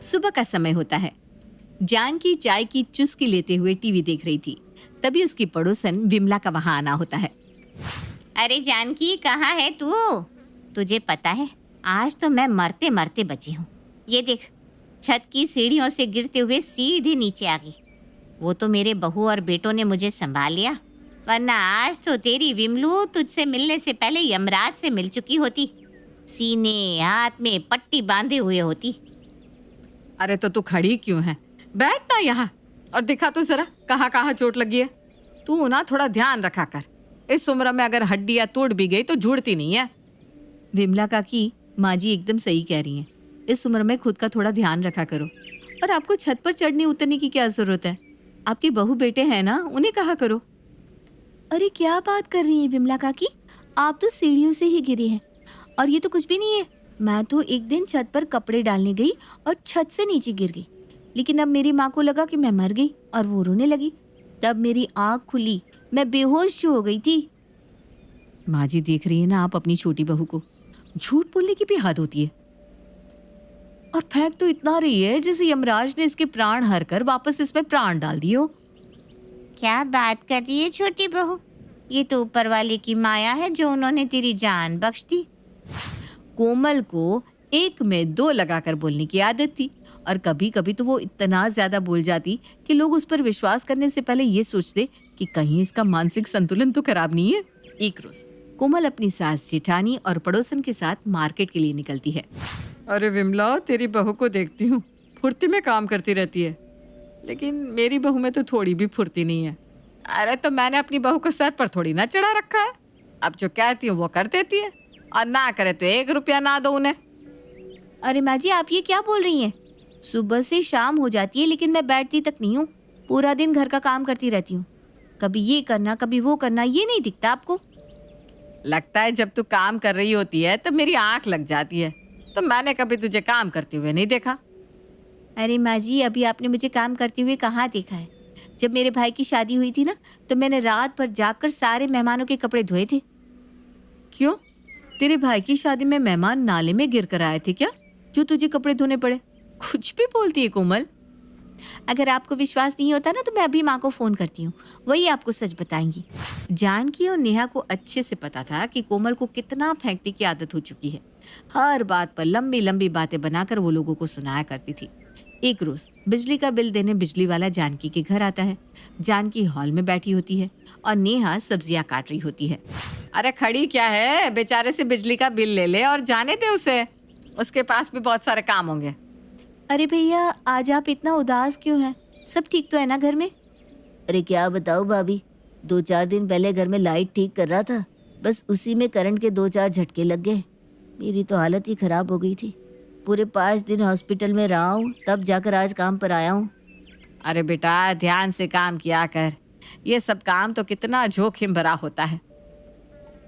सुबह का समय होता है। जानकी चाय की चुस्की लेते हुए टीवी देख रही थी। तभी उसकी पड़ोसन विमला का वहां आना होता है। अरे जानकी, कहाँ है तू? तुझे पता है, आज तो मैं मरते मरते बची हूँ। ये देख, छत की सीढ़ियों से गिरते हुए सीधे नीचे आ गई। वो तो मेरे बहू और बेटों ने मुझे संभाल लिया, वरना आज तो तेरी विमलू तुझसे मिलने से पहले यमराज से मिल चुकी होती। सीने हाथ में पट्टी बांधे हुए होती। अरे तो तू खड़ी क्यों है? बैठ ना यहाँ और दिखा तो जरा कहाँ कहाँ चोट लगी है। तू ना थोड़ा ध्यान रखा कर। इस उम्र में अगर हड्डियां टूट भी गई तो जुड़ती नहीं है। विमला काकी, माँ जी एकदम सही कह रही हैं। इस उम्र में खुद का थोड़ा ध्यान रखा करो। और आपको छत पर चढ़ने उतरने की क्या जरूरत है? आपके बहू बेटे हैं ना, उन्हें कहा करो। अरे क्या बात कर रही हैं विमला काकी, आप तो सीढ़ियों से ही गिरी हैं। और ये तो कुछ भी नहीं है। मैं तो एक दिन छत पर कपड़े डालने गई और छत से नीचे गिर गई। लेकिन अब मेरी माँ को लगा कि मैं मर गई और वो रोने लगी। तब मेरी आँख खुली, मैं बेहोश हो गई थी। माँ जी देख रही है ना आप अपनी छोटी बहू को। झूठ बोलने की भी हद होती है। और फेंक तो इतना रही है जैसे यमराज ने इसके प्राण हर कर वापस इसमें प्राण डाल दिए हो। क्या बात कर रही है छोटी बहू? ये तो ऊपर वाले की माया है जो उन्होंने तेरी जान बख्श दी। कोमल को एक में दो लगाकर बोलने की आदत थी और कभी कभी तो वो इतना ज्यादा बोल जाती कि लोग उस पर विश्वास करने से पहले ये सोचते कि कहीं इसका मानसिक संतुलन तो खराब नहीं है। एक रोज कोमल अपनी सास जेठानी और पड़ोसन के साथ मार्केट के लिए निकलती है। अरे विमला, तेरी बहू को देखती हूँ, फुर्ती में काम करती रहती है, लेकिन मेरी बहू में तो थोड़ी भी फुर्ती नहीं है। अरे तो मैंने अपनी बहू को सर पर थोड़ी ना चढ़ा रखा है। अब जो कहती हूँ वो कर देती है और ना करे तो 1 रुपया ना दो उन्हें। अरे माँ जी, आप ये क्या बोल रही हैं? सुबह से शाम हो जाती है लेकिन मैं बैठती तक नहीं हूँ। पूरा दिन घर का काम करती रहती हूँ। कभी ये करना कभी वो करना, ये नहीं दिखता आपको? लगता है जब तू काम कर रही होती है तब मेरी आंख लग जाती है। तो मैंने कभी तुझे काम करते हुए नहीं देखा। अरे माँ जी, अभी आपने मुझे काम करते हुए कहाँ देखा है? जब मेरे भाई की शादी हुई थी ना, तो मैंने रात भर जागकर सारे मेहमानों के कपड़े धोए थे। क्यों? तेरे भाई की शादी में मेहमान नाले में गिर कर आए थे क्या, जो तुझे कपड़े धोने पड़े? कुछ भी बोलती है कोमल। अगर आपको विश्वास नहीं होता ना, तो मैं अभी माँ को फोन करती हूँ, वही आपको सच बताएंगी। जानकी और नेहा को अच्छे से पता था कि कोमल को कितना फेंकने की आदत हो चुकी है। हर बात पर लंबी लंबी बातें बनाकर वो लोगों को सुनाया करती थी। एक रोज बिजली का बिल देने बिजली वाला जानकी के घर आता है। जानकी हॉल में बैठी होती है और नेहा सब्जियां काट रही होती है। अरे खड़ी क्या है, बेचारे से बिजली का बिल ले ले और जाने दे उसे, उसके पास भी बहुत सारे काम होंगे। अरे भैया, आज आप इतना उदास क्यों हैं? सब ठीक तो है ना घर में? अरे क्या बताऊँ भाभी, 2-4 दिन पहले घर में लाइट ठीक कर रहा था, बस उसी में करंट के 2-4 झटके लग गए। मेरी तो हालत ही खराब हो गई थी। पूरे 5 दिन हॉस्पिटल में रहा हूँ, तब जाकर आज काम पर आया हूँ। अरे बेटा, ध्यान से काम किया कर। ये सब काम तो कितना जोखिम भरा होता है।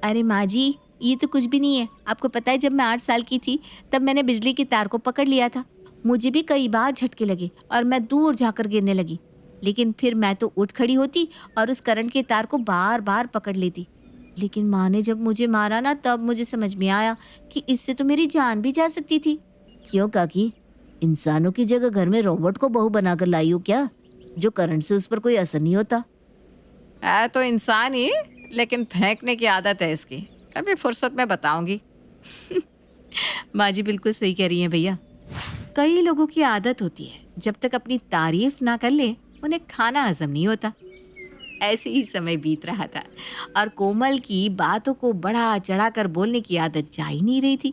अरे माँ जी, ये तो कुछ भी नहीं है। आपको पता है, जब मैं 8 साल की थी तब मैंने बिजली की तार को पकड़ लिया था। मुझे भी कई बार झटके लगे और मैं दूर जाकर गिरने लगी, लेकिन फिर मैं तो उठ खड़ी होती और उस करंट के तार को बार बार पकड़ लेती। लेकिन माँ ने जब मुझे मारा ना, तब मुझे समझ में आया कि इससे तो मेरी जान भी जा सकती थी। क्यों काकी, इंसानों की जगह घर में रोबोट को बहू बनाकर लाई हो क्या, जो करंट से उस पर कोई असर नहीं होता? है तो इंसान ही, लेकिन फेंकने की आदत है इसकी। कभी फुर्सत में बताऊंगी। माँ जी बिल्कुल सही कह रही हैं भैया। कई लोगों की आदत होती है, जब तक अपनी तारीफ ना कर ले उन्हें खाना हजम नहीं होता। ऐसे ही समय बीत रहा था और कोमल की बातों को बढ़ा चढ़ाकर बोलने की आदत जा ही नहीं रही थी।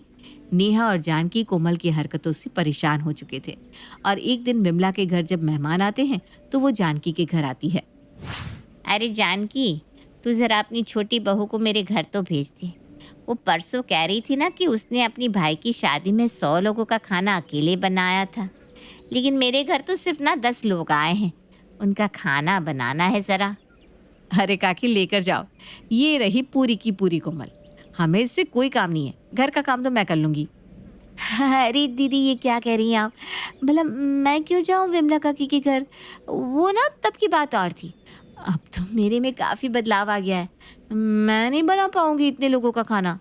नेहा और जानकी कोमल की हरकतों से परेशान हो चुके थे और एक दिन विमला के घर जब मेहमान आते हैं तो वो जानकी के घर आती है। अरे जानकी, तू जरा अपनी छोटी बहू को मेरे घर तो भेज दे। वो परसों कह रही थी ना कि उसने अपनी भाई की शादी में 100 लोगों का खाना अकेले बनाया था, लेकिन मेरे घर तो सिर्फ ना 10 लोग आए हैं। उनका खाना बनाना है ज़रा। अरे काकी, लेकर जाओ। ये रही पूरी की पूरी कोमल। हमें इससे कोई काम नहीं है, घर का काम तो मैं कर लूँगी। अरे दीदी, ये क्या कह रही हैं आप? भला मैं क्यों जाऊँ विमला काकी के घर? वो ना तब की बात और थी। अब तो मेरे में काफ़ी बदलाव आ गया है। मैं नहीं बना पाऊंगी इतने लोगों का खाना।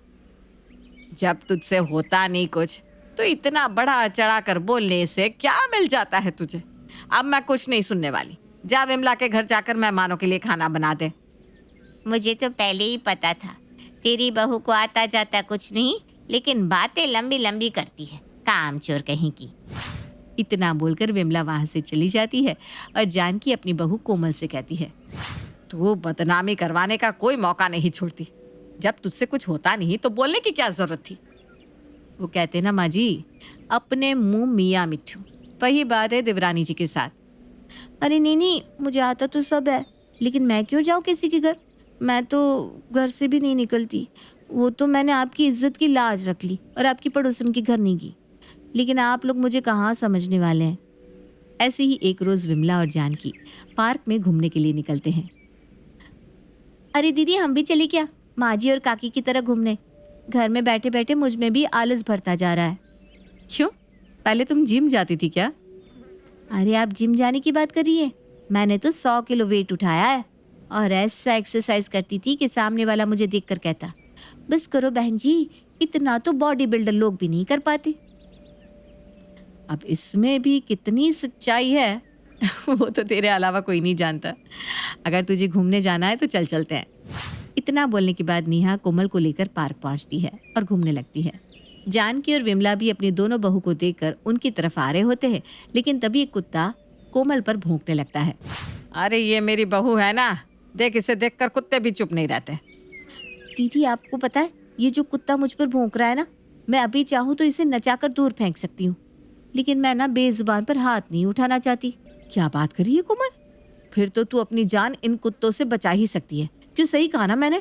जब तुझसे होता नहीं कुछ तो इतना बड़ा चढ़ा कर बोलने से क्या मिल जाता है तुझे? अब मैं कुछ नहीं सुनने वाली। जा विमला के घर जाकर मेहमानों के लिए खाना बना दे। मुझे तो पहले ही पता था तेरी बहू को आता जाता कुछ नहीं, लेकिन बातें लंबी लंबी करती है, कामचोर कहीं की। इतना बोलकर विमला वहां से चली जाती है और जानकी अपनी बहू कोमल से कहती है, तू बदनामी करवाने का कोई मौका नहीं छोड़ती। जब तुझसे कुछ होता नहीं तो बोलने की क्या जरूरत थी? वो कहते ना माँ जी, अपने मुंह मियाँ मिट्ठू। वही बात है देवरानी जी के साथ। अरे नहीं, मुझे आता तो सब है, लेकिन मैं क्यों जाऊँ किसी के घर? मैं तो घर से भी नहीं निकलती। वो तो मैंने आपकी इज्जत की लाज रख ली और आपकी पड़ोसन के घर नहीं की, लेकिन आप लोग मुझे कहाँ समझने वाले हैं। ऐसे ही एक रोज विमला और जानकी पार्क में घूमने के लिए निकलते हैं। अरे दीदी, हम भी चले क्या माँ जी और काकी की तरह घूमने? घर में बैठे बैठे मुझ में भी आलस भरता जा रहा है। क्यों? पहले तुम जिम जाती थी क्या? अरे आप जिम जाने की बात कर रही है? मैंने तो 100 किलो वेट उठाया है और ऐसा एक्सरसाइज करती थी कि सामने वाला मुझे देखकर कहता, बस करो बहन जी, इतना तो बॉडी बिल्डर लोग भी नहीं कर पाते। अब इसमें भी कितनी सच्चाई है वो तो तेरे अलावा कोई नहीं जानता। अगर तुझे घूमने जाना है तो चल चलते हैं। इतना बोलने के बाद नेहा कोमल को लेकर पार्क पहुंचती है और घूमने लगती है। जानकी और विमला भी अपनी दोनों बहू को देखकर उनकी तरफ आ रहे होते हैं, लेकिन तभी एक कुत्ता कोमल पर भौंकने लगता है। अरे ये मेरी बहू है ना, देख इसे देखकर कुत्ते भी चुप नहीं रहते। दीदी, आपको पता है ये जो कुत्ता मुझ पर भौंक रहा है ना, मैं अभी चाहूँ तो इसे नचाकर दूर फेंक सकती हूँ, लेकिन मैं ना बेजुबान पर हाथ नहीं उठाना चाहती। क्या बात कर रही है कोमल? फिर तो तू अपनी जान इन कुत्तों से बचा ही सकती है। क्यों, सही कहा ना मैंने?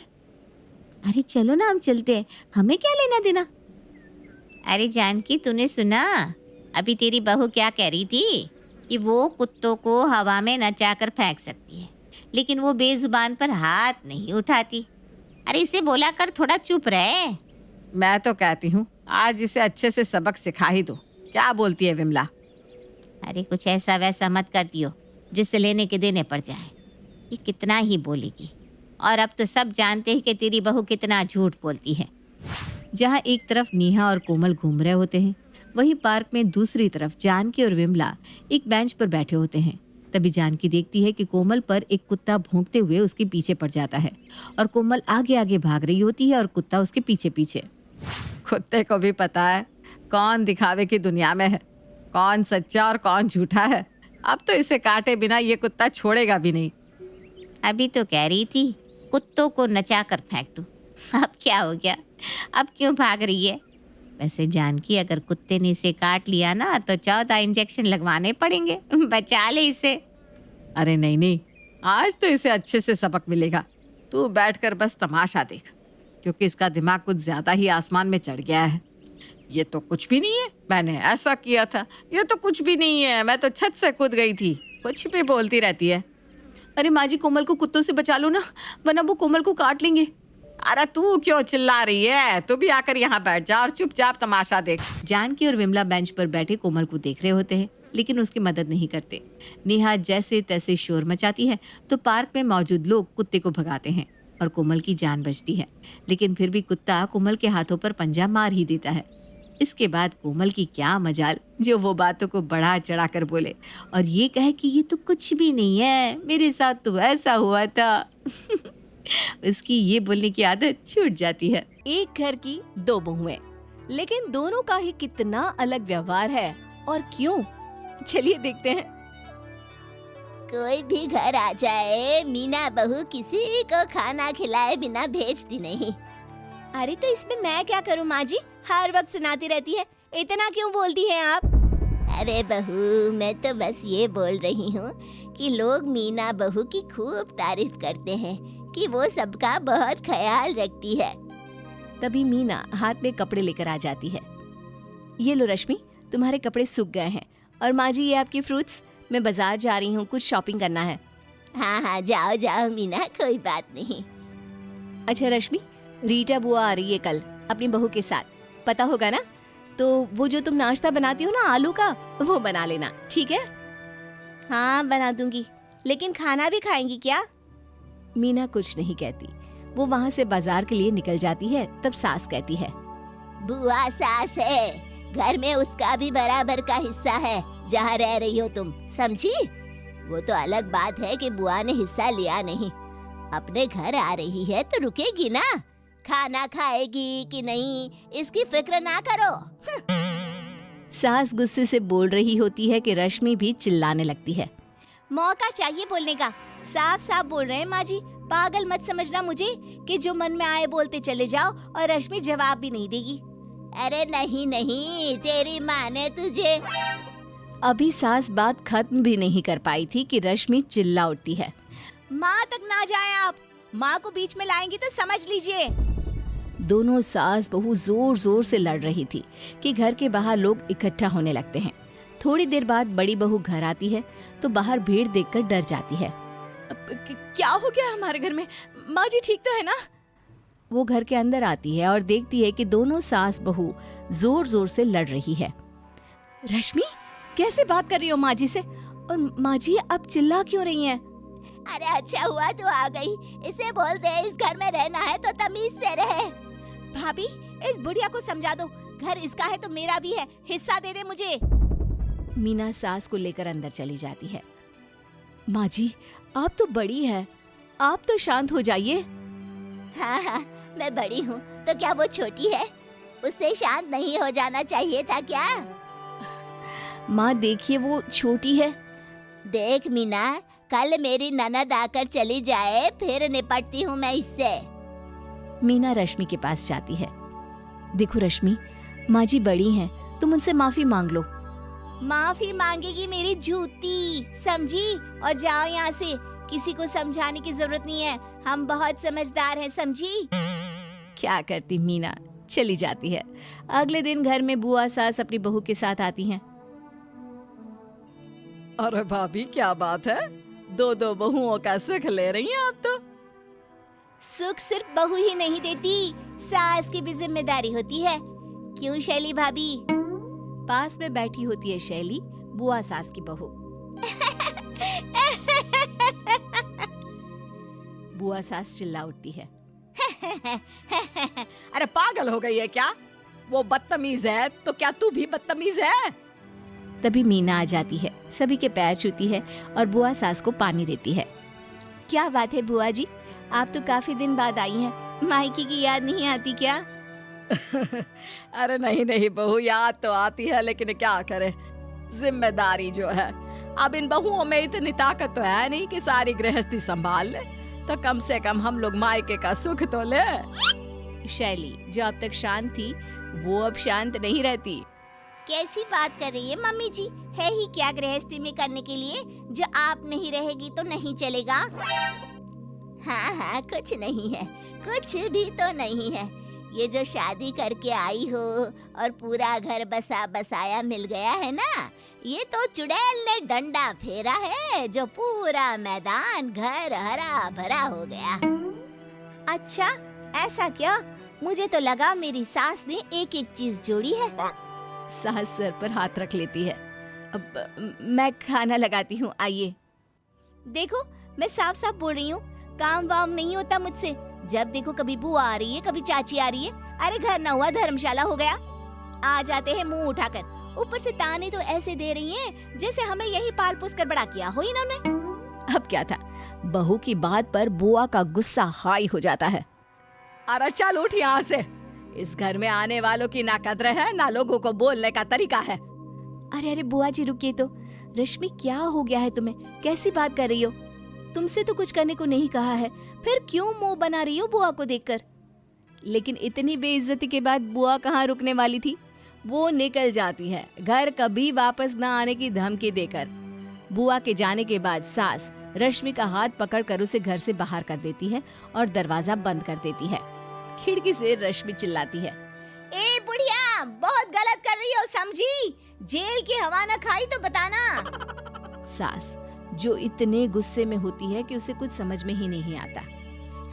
अरे चलो ना, हम चलते हैं, हमें क्या लेना देना। अरे जानकी, तूने सुना अभी तेरी बहू क्या कह रही थी कि वो कुत्तों को हवा में नचाकर फेंक सकती है, लेकिन वो बेजुबान पर हाथ नहीं उठाती। अरे इसे बोला कर थोड़ा चुप रहे। मैं तो कहती हूँ आज इसे अच्छे से सबक सिखा ही दो। क्या बोलती है विमला? अरे कुछ ऐसा वैसा मत कर दियो जिससे लेने के देने पड़ जाए। ये कितना ही बोलेगी, और अब तो सब जानते हैं कि तेरी बहू कितना झूठ बोलती है। जहाँ एक तरफ नेहा और कोमल घूम रहे होते हैं, वहीं पार्क में दूसरी तरफ जानकी और विमला एक बेंच पर बैठे होते हैं। तभी जानकी देखती है कि कोमल पर एक कुत्ता भौंकते हुए उसके पीछे पड़ जाता है और कोमल आगे आगे भाग रही होती है और कुत्ता उसके पीछे पीछे। कुत्ते को भी पता है कौन दिखावे की दुनिया में है, कौन सच्चा और कौन झूठा है। अब तो इसे काटे बिना ये कुत्ता छोड़ेगा भी नहीं। अभी तो कह रही थी कुत्तों को नचा कर फेंक दूं, अब क्या हो गया? अब क्यों भाग रही है? वैसे जानकी, अगर कुत्ते ने इसे काट लिया ना तो 14 इंजेक्शन लगवाने पड़ेंगे। बचा ले इसे। अरे नहीं, आज तो इसे अच्छे से सबक मिलेगा। तू बैठकर बस तमाशा देख, क्योंकि इसका दिमाग कुछ ज्यादा ही आसमान में चढ़ गया है। ये तो कुछ भी नहीं है, मैंने ऐसा किया था, ये तो कुछ भी नहीं है, मैं तो छत से कूद गई थी। कुछ भी बोलती रहती है। अरे माँ जी, कोमल को कुत्तों से बचा लो ना, वरना वो कोमल को काट लेंगे। अरे तू क्यों चिल्ला रही है? तू भी आकर यहाँ बैठ जा और चुपचाप तमाशा देख। जानकी और विमला बेंच पर बैठे कोमल को देख रहे होते हैं, लेकिन उसकी मदद नहीं करते। नेहा जैसे तैसे शोर मचाती है तो पार्क में मौजूद लोग कुत्ते को भगाते हैं और कोमल की जान बचती है, लेकिन फिर भी कुत्ता कोमल के हाथों पर पंजा मार ही देता है। इसके बाद कोमल की क्या मजाल जो वो बातों को बढ़ा चढ़ा कर बोले और ये कहे कि ये तो कुछ भी नहीं है, मेरे साथ तो ऐसा हुआ था। उसकी ये बोलने की आदत छूट जाती है। एक घर की 2 बहुएं, लेकिन दोनों का ही कितना अलग व्यवहार है, और क्यों? चलिए देखते हैं। कोई भी घर आ जाए, मीना बहू किसी को खाना खिलाए बिना भेजती नहीं। अरे तो इसमें मैं क्या करूं माँ जी, हर वक्त सुनाती रहती है, इतना क्यों बोलती हैं आप? अरे बहू, मैं तो बस ये बोल रही हूँ कि लोग मीना बहू की खूब तारीफ करते हैं कि वो सबका बहुत ख्याल रखती है। तभी मीना हाथ में कपड़े लेकर आ जाती है। ये लो रश्मि, तुम्हारे कपड़े सूख गए हैं, और माँ जी ये आपकी फ्रूट्स, मैं बाजार जा रही हूँ, कुछ शॉपिंग करना है। हाँ हाँ, जाओ जाओ मीना, कोई बात नहीं। अच्छा रश्मि, रीटा बुआ आ रही है कल अपनी बहू के साथ, पता होगा ना? तो वो जो तुम नाश्ता बनाती हो ना आलू का, वो बना लेना, ठीक है? हाँ बना दूंगी, लेकिन खाना भी खाएंगी क्या? मीना कुछ नहीं कहती। वो वहाँ से बाजार के लिए निकल जाती है। तब सास कहती है, बुआ सास है, घर में उसका भी बराबर का हिस्सा है जहाँ रह रही हो तुम, समझी? वो तो अलग बात है कि बुआ ने हिस्सा लिया नहीं। अपने घर आ रही है तो रुकेगी ना, खाना खाएगी कि नहीं इसकी फिक्र ना करो। सास गुस्से से बोल रही होती है कि रश्मि भी चिल्लाने लगती है। मौका चाहिए बोलने का, साफ साफ बोल रहे हैं माँ जी। पागल मत समझना मुझे कि जो मन में आए बोलते चले जाओ और रश्मि जवाब भी नहीं देगी। अरे नहीं नहीं, तेरी माँ ने तुझे। अभी सास बात खत्म भी नहीं कर पाई थी कि रश्मि चिल्ला उठती है। माँ तक ना जाए आप, माँ को बीच में लाएंगी तो समझ लीजिए। दोनों सास बहू जोर जोर से लड़ रही थी कि घर के बाहर लोग इकट्ठा होने लगते हैं। थोड़ी देर बाद बड़ी बहू घर आती है तो बाहर भीड़ देखकर डर जाती है। क्या हो गया हमारे घर में? माँ जी ठीक तो है ना? वो घर के अंदर आती है और देखती है कि दोनों सास बहू जोर जोर से लड़ रही है। रश्मि, कैसे बात कर रही हो माँ जी से? और माँ जी अब चिल्ला क्यों रही हैं? अरे अच्छा हुआ तू आ गई, इसे बोल दे इस घर में रहना है तो तमीज से रहे। भाभी, इस बुढ़िया को समझा दो, घर इसका है तो मेरा भी है, हिस्सा दे दे मुझे। मीना सास को लेकर अंदर चली जाती है। माँ जी, आप तो बड़ी है, आप तो शांत हो जाइए। हाँ, मैं बड़ी हूँ तो क्या वो छोटी है? उससे शांत नहीं हो जाना चाहिए था क्या? माँ देखिए, वो छोटी है। देख मीना, कल मेरी ननद आकर चली जाए फिर निपटती हूँ मैं इससे। मीना रश्मि के पास जाती है। देखो रश्मि, माँ जी बड़ी हैं, तुम उनसे माफी मांग लो। माफी मांगेगी मेरी जूती, समझी? और जाओ यहाँ से, किसी को समझाने की जरूरत नहीं है, हम बहुत समझदार हैं, समझी? क्या करती मीना, चली जाती है। अगले दिन घर में बुआ सास अपनी बहू के साथ आती हैं। अरे भाभी, क्या बात है? दो दो बहुओं का सुख ले रही हैं आप तो। सुख सिर्फ बहू ही नहीं देती, सास की भी जिम्मेदारी होती है। क्यों शैली भाभी? पास में बैठी होती है शैली, बुआ सास की बहू। बुआ सास चिल्ला उठती है। अरे पागल हो गई है क्या? वो बदतमीज है तो क्या तू भी बदतमीज है? तभी मीना आ जाती है, सभी के पैर छूती है और बुआ सास को पानी देती है। क्या बात है बुआ जी, आप तो काफी दिन बाद आई हैं, मायके की याद नहीं आती क्या? अरे नहीं नहीं बहू, याद तो आती है, लेकिन क्या करे, जिम्मेदारी जो है। अब इन बहुओं में इतनी ताकत तो है नहीं कि सारी गृहस्थी संभाल ले, तो कम से कम हम लोग मायके का सुख तो ले। शैली, जो अब तक शांत थी, वो अब शांत नहीं रहती। कैसी बात कर रही है मम्मी जी? है ही क्या गृहस्थी में करने के लिए? जो आप नहीं रहेगी तो नहीं चलेगा। हाँ, कुछ नहीं है, कुछ भी तो नहीं है। ये जो शादी करके आई हो और पूरा घर बसा बसाया मिल गया है ना, ये तो चुड़ैल ने डंडा फेरा है जो पूरा मैदान घर हरा भरा हो गया। अच्छा, ऐसा क्या? मुझे तो लगा मेरी सास ने एक एक चीज जोड़ी है। सास सर पर हाथ रख लेती है। अब मैं खाना लगाती हूँ, आइए। देखो, मैं साफ साफ बोल रही हूँ, काम वाम नहीं होता मुझसे। जब देखो कभी बुआ आ रही है, कभी चाची आ रही है। अरे घर ना हुआ धर्मशाला हो गया। आ जाते हैं मुंह उठाकर, ऊपर से ताने तो ऐसे दे रही हैं जैसे हमें यही पाल पोस कर बड़ा किया हो इन्होंने। अब क्या था, बहू की बात पर बुआ का गुस्सा हाई हो जाता है। अरे चल उठ यहाँ से, इस घर में आने वालों की ना कद्र है ना लोगों को बोलने का तरीका है। अरे अरे बुआ जी रुकिए तो। रश्मि, क्या हो गया है तुम्हें? कैसी बात कर रही हो? तुमसे तो कुछ करने को नहीं कहा है, फिर क्यों मुंह बना रही हो बुआ को देखकर? लेकिन इतनी बेइज्जती के बाद बुआ कहाँ रुकने वाली थी। वो निकल जाती है, घर कभी वापस न आने की धमकी देकर। बुआ के जाने के बाद सास रश्मि का हाथ पकड़कर उसे घर से बाहर कर देती है और दरवाजा बंद कर देती है। खिड़की से रश्मि चिल्लाती है, ए बुढ़िया, बहुत गलत कर रही हो, समझी? जेल की हवा न खाई तो बताना। सास जो इतने गुस्से में होती है कि उसे कुछ समझ में ही नहीं आता।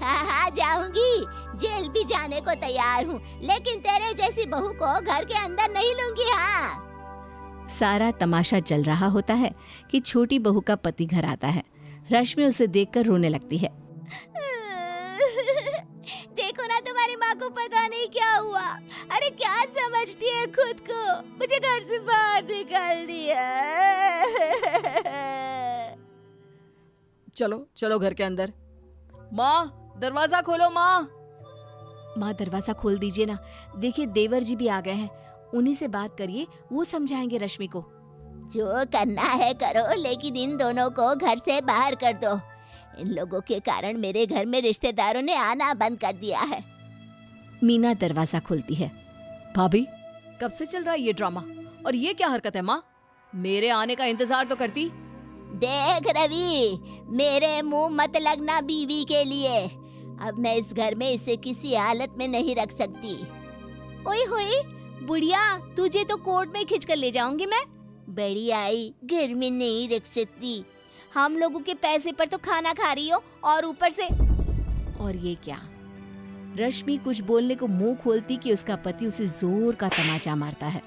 हाँ, जाऊंगी, जेल भी जाने को तैयार हूँ, लेकिन तेरे जैसी बहू को घर के अंदर नहीं लूंगी। हाँ। सारा तमाशा चल रहा होता है कि छोटी बहू का पति घर आता है। रश्मि उसे देखकर रोने लगती है। देखो ना, तुम्हारे माँ को पता नहीं क्या हुआ। अरे क्या समझती है खुद को, मुझे घर से बाहर निकाल दिया। चलो चलो घर के अंदर। माँ दरवाजा खोलो माँ। माँ दरवाजा खोल दीजिए ना, देखिए देवर जी भी आ गए हैं, उन्हीं से बात करिए, वो समझाएंगे रश्मि को। जो करना है करो, लेकिन इन दोनों को घर से बाहर कर दो। इन लोगों के कारण मेरे घर में रिश्तेदारों ने आना बंद कर दिया है। मीना दरवाजा खोलती है। भाभी कब से चल रहा है ये ड्रामा, और ये क्या हरकत है माँ? मेरे आने का इंतजार तो करती। देख रवि, मेरे मुंह मत लगना बीवी के लिए। अब मैं इस घर में इसे किसी हालत में नहीं रख सकती। ओए होए बुढ़िया, तुझे तो कोर्ट में खींच कर ले जाऊंगी मैं। बड़ी आई, घर में नहीं रख सकती। हम लोगों के पैसे पर तो खाना खा रही हो, और ऊपर से। और ये क्या? रश्मि कुछ बोलने को मुंह खोलती कि उसका पति उसे जोर का तमाचा मारता है।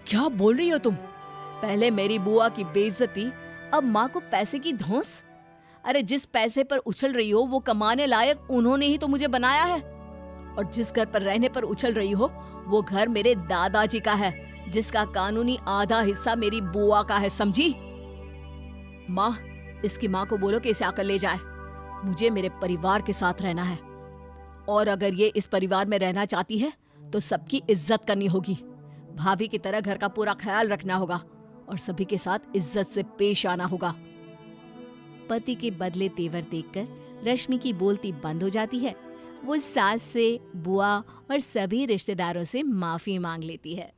क्या बोल रही हो तुम? पहले मेरी बुआ की बेइज्जती, अब माँ को पैसे की धौंस। अरे जिस पैसे पर उछल रही हो वो कमाने लायक उन्होंने ही तो मुझे बनाया है, और जिस घर पर रहने पर उछल रही हो वो घर मेरे दादाजी का है, जिसका कानूनी आधा हिस्सा मेरी बुआ का है, समझी? माँ, इसकी माँ को बोलो कि इसे आकर ले जाए। मुझे मेरे परिवार के साथ रहना है, और अगर ये इस परिवार में रहना चाहती है तो सबकी इज्जत करनी होगी। भाभी की तरह घर का पूरा ख्याल रखना होगा, और सभी के साथ इज्जत से पेश आना होगा। पति के बदले तेवर देखकर रश्मि की बोलती बंद हो जाती है। वो सास से, बुआ और सभी रिश्तेदारों से माफी मांग लेती है।